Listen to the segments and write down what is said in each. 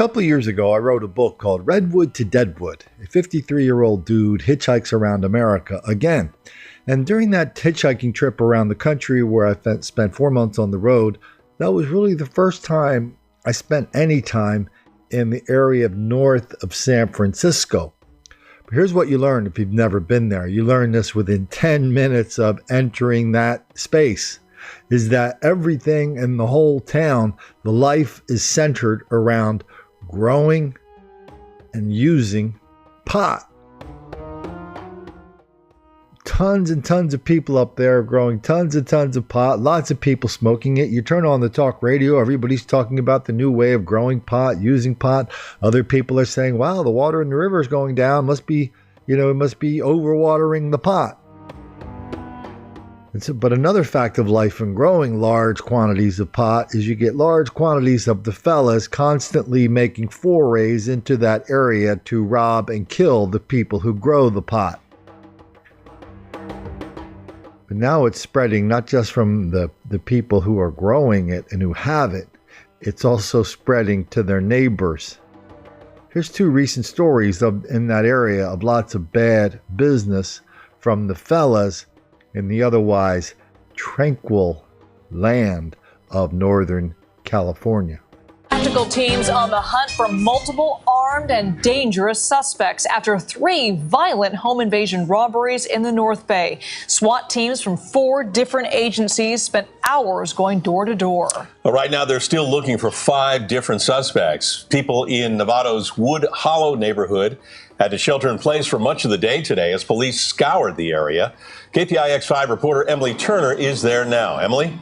couple of years ago, I wrote a book called Redwood to Deadwood. A 53-year-old dude hitchhikes around America again. And during that hitchhiking trip around the country where I spent 4 months on the road, that was really the first time I spent any time in the area north of San Francisco. But here's what you learn if you've never been there. You learn this within 10 minutes of entering that space, is that everything in the whole town, the life is centered around growing and using pot. Tons and tons of people up there growing tons and tons of pot, lots of people smoking it. You turn on the talk radio, everybody's talking about the new way of growing pot, using pot. Other people are saying, wow, the water in the river is going down. It must be overwatering the pot. But another fact of life in growing large quantities of pot is you get large quantities of the fellas constantly making forays into that area to rob and kill the people who grow the pot. But now it's spreading not just from the people who are growing it and who have it, it's also spreading to their neighbors. Here's two recent stories in that area of lots of bad business from the fellas in the otherwise tranquil land of Northern California. Tactical teams on the hunt for multiple armed and dangerous suspects after 3 violent home invasion robberies in the North Bay. SWAT teams from 4 different agencies spent hours going door to door. Well, right now, they're still looking for 5 different suspects. People in Novato's Wood Hollow neighborhood had to shelter in place for much of the day today as police scoured the area. KPIX5 reporter Emily Turner is there now. Emily?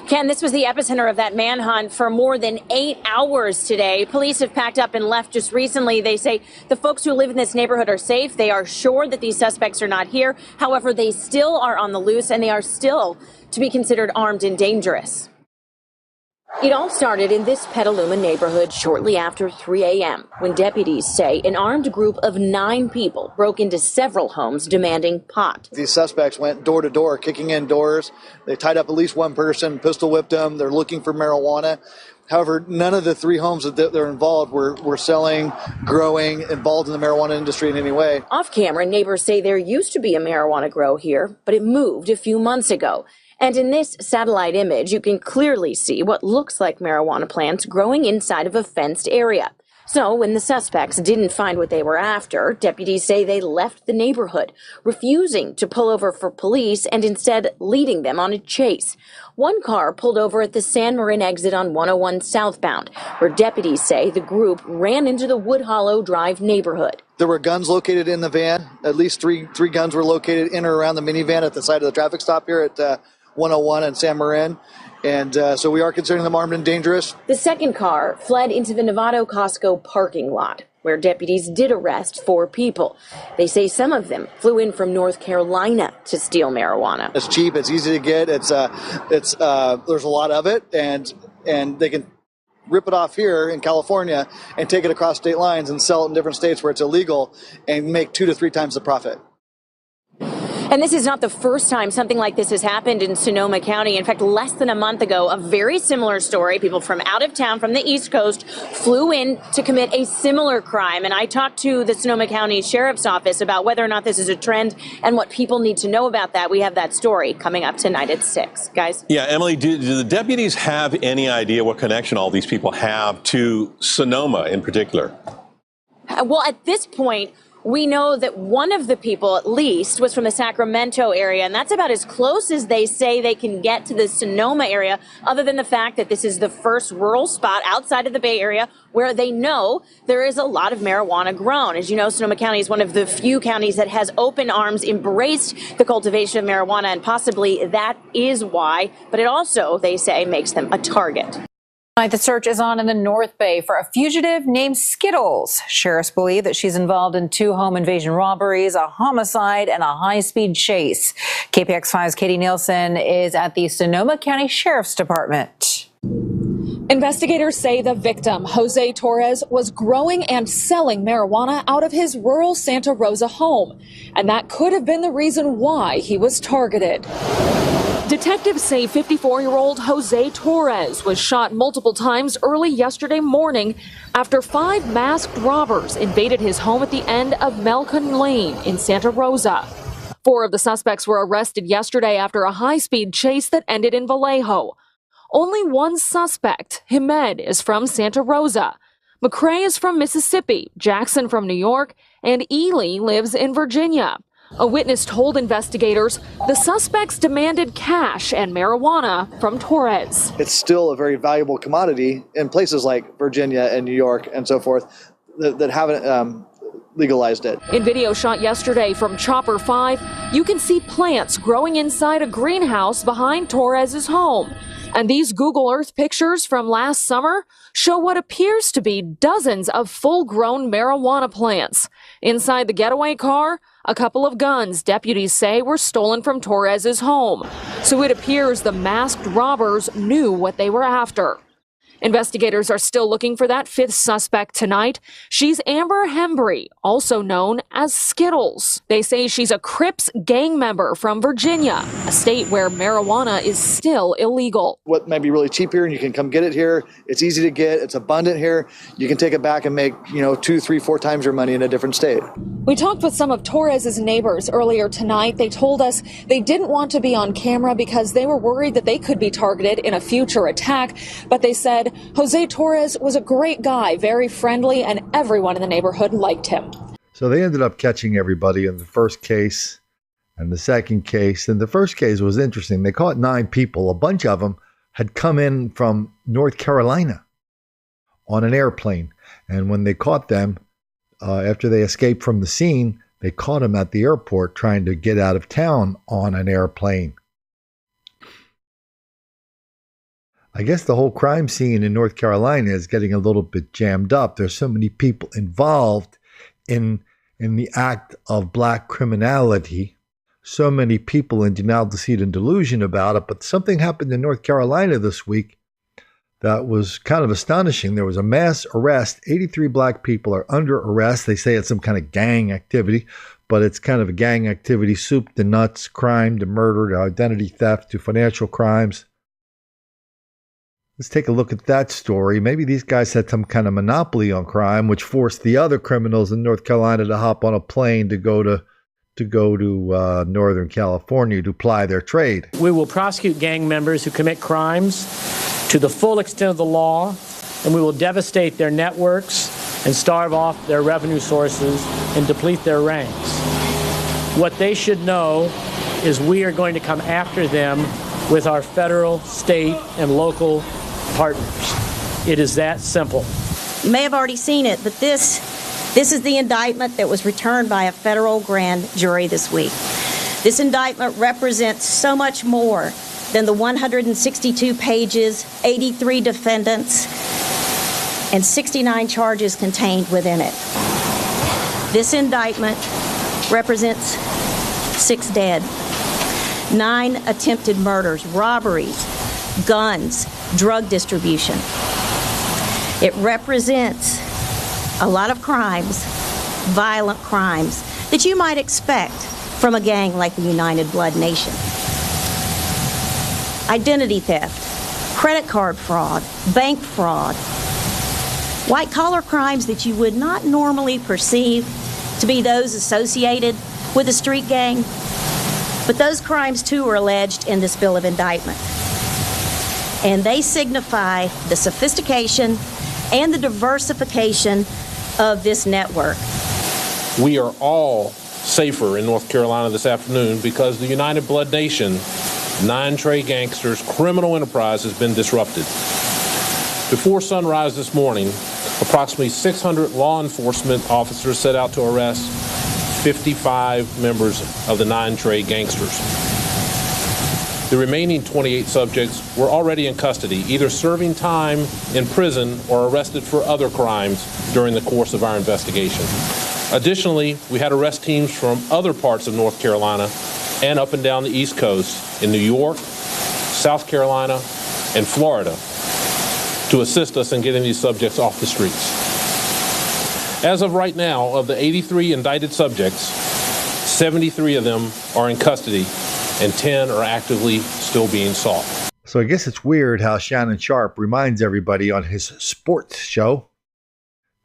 Ken, this was the epicenter of that manhunt for more than 8 hours today. Police have packed up and left just recently. They say the folks who live in this neighborhood are safe. They are sure that these suspects are not here. However, they still are on the loose and they are still to be considered armed and dangerous. It all started in this Petaluma neighborhood shortly after 3 a.m. when deputies say an armed group of 9 people broke into several homes demanding pot. These suspects went door to door, kicking in doors. They tied up at least one person, pistol whipped them. They're looking for marijuana. However, none of the 3 homes that they're involved were selling, growing, involved in the marijuana industry in any way. Off camera, neighbors say there used to be a marijuana grow here, but it moved a few months ago. And in this satellite image, you can clearly see what looks like marijuana plants growing inside of a fenced area. So when the suspects didn't find what they were after, deputies say they left the neighborhood, refusing to pull over for police and instead leading them on a chase. One car pulled over at the San Marin exit on 101 southbound, where deputies say the group ran into the Wood Hollow Drive neighborhood. There were guns located in the van. At least three guns were located in or around the minivan at the side of the traffic stop here at 101 and San Marin. And so we are considering them armed and dangerous. The second car fled into the Novato Costco parking lot, where deputies did arrest 4 people. They say some of them flew in from North Carolina to steal marijuana. It's cheap, it's easy to get, there's a lot of it, and they can rip it off here in California and take it across state lines and sell it in different states where it's illegal and make 2 to 3 times the profit. And this is not the first time something like this has happened in Sonoma County. In fact, less than a month ago, a very similar story. People from out of town, from the East Coast, flew in to commit a similar crime. And I talked to the Sonoma County Sheriff's Office about whether or not this is a trend and what people need to know about that. We have that story coming up tonight at 6. Guys? Yeah, Emily, do the deputies have any idea what connection all these people have to Sonoma in particular? Well, at this point, we know that one of the people, at least, was from the Sacramento area, and that's about as close as they say they can get to the Sonoma area, other than the fact that this is the first rural spot outside of the Bay Area where they know there is a lot of marijuana grown. As you know, Sonoma County is one of the few counties that has open arms embraced the cultivation of marijuana, and possibly that is why, but it also, they say, makes them a target. The search is on in the North Bay for a fugitive named Skittles. Sheriffs believe that she's involved in 2 home invasion robberies, a homicide, and a high-speed chase. KPIX5's Katie Nielsen is at the Sonoma County Sheriff's Department. Investigators say the victim, Jose Torres, was growing and selling marijuana out of his rural Santa Rosa home, and that could have been the reason why he was targeted. Detectives say 54-year-old Jose Torres was shot multiple times early yesterday morning after 5 masked robbers invaded his home at the end of Melcon Lane in Santa Rosa. 4 of the suspects were arrested yesterday after a high-speed chase that ended in Vallejo. Only one suspect, Hamed, is from Santa Rosa. McCrae is from Mississippi, Jackson from New York, and Ely lives in Virginia. A witness told investigators the suspects demanded cash and marijuana from Torres. It's still a very valuable commodity in places like Virginia and New York and so forth that haven't legalized it. In video shot yesterday from Chopper 5, you can see plants growing inside a greenhouse behind Torres's home. And these Google Earth pictures from last summer show what appears to be dozens of full-grown marijuana plants. Inside the getaway car, a couple of guns deputies say were stolen from Torres's home. So it appears the masked robbers knew what they were after. Investigators are still looking for that 5th suspect tonight. She's Amber Hembry, also known as Skittles. They say she's a Crips gang member from Virginia, a state where marijuana is still illegal. What may be really cheap here, and you can come get it here. It's easy to get. It's abundant here. You can take it back and make, 2, 3, 4 times your money in a different state. We talked with some of Torres's neighbors earlier tonight. They told us they didn't want to be on camera because they were worried that they could be targeted in a future attack. But they said Jose Torres was a great guy, very friendly, and everyone in the neighborhood liked him. So they ended up catching everybody in the first case and the second case. And the first case was interesting. They caught 9 people. A bunch of them had come in from North Carolina on an airplane. And when they caught them, after they escaped from the scene, they caught them at the airport trying to get out of town on an airplane. I guess the whole crime scene in North Carolina is getting a little bit jammed up. There's so many people involved in the act of black criminality, so many people in denial, deceit, and delusion about it. But something happened in North Carolina this week that was kind of astonishing. There was a mass arrest. 83 black people are under arrest. They say it's some kind of gang activity, but it's kind of a gang activity, soup to nuts, crime to murder to identity theft to financial crimes. Let's take a look at that story. Maybe these guys had some kind of monopoly on crime, which forced the other criminals in North Carolina to hop on a plane to go to Northern California to ply their trade. We will prosecute gang members who commit crimes to the full extent of the law, and we will devastate their networks and starve off their revenue sources and deplete their ranks. What they should know is we are going to come after them with our federal, state, and local partners. It is that simple. You may have already seen it, but this is the indictment that was returned by a federal grand jury this week. This indictment represents so much more than the 162 pages, 83 defendants, and 69 charges contained within it. This indictment represents 6 dead, 9 attempted murders, robberies, guns, drug distribution. It represents a lot of crimes, violent crimes, that you might expect from a gang like the United Blood Nation. Identity theft, credit card fraud, bank fraud, white-collar crimes that you would not normally perceive to be those associated with a street gang. But those crimes, too, are alleged in this bill of indictment. And they signify the sophistication and the diversification of this network. We are all safer in North Carolina this afternoon because the United Blood Nation, 9 trade gangsters' criminal enterprise has been disrupted. Before sunrise this morning, approximately 600 law enforcement officers set out to arrest 55 members of the 9 trade gangsters. The remaining 28 subjects were already in custody, either serving time in prison or arrested for other crimes during the course of our investigation. Additionally, we had arrest teams from other parts of North Carolina and up and down the East Coast in New York, South Carolina, and Florida to assist us in getting these subjects off the streets. As of right now, of the 83 indicted subjects, 73 of them are in custody and 10 are actively still being sought. So I guess it's weird how Shannon Sharpe reminds everybody on his sports show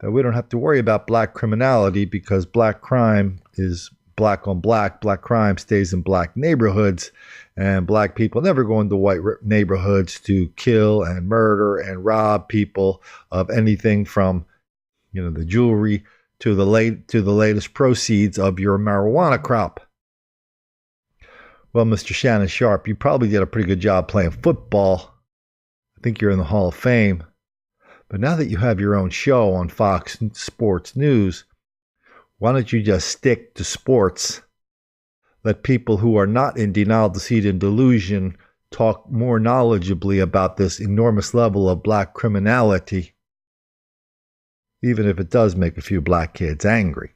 that we don't have to worry about black criminality because black crime is black on black. Black crime stays in black neighborhoods, and black people never go into white neighborhoods to kill and murder and rob people of anything from, the jewelry to the latest proceeds of your marijuana crop. Well, Mr. Shannon Sharpe, you probably did a pretty good job playing football. I think you're in the Hall of Fame. But now that you have your own show on Fox Sports News, why don't you just stick to sports? Let people who are not in denial, deceit, and delusion talk more knowledgeably about this enormous level of black criminality, even if it does make a few black kids angry.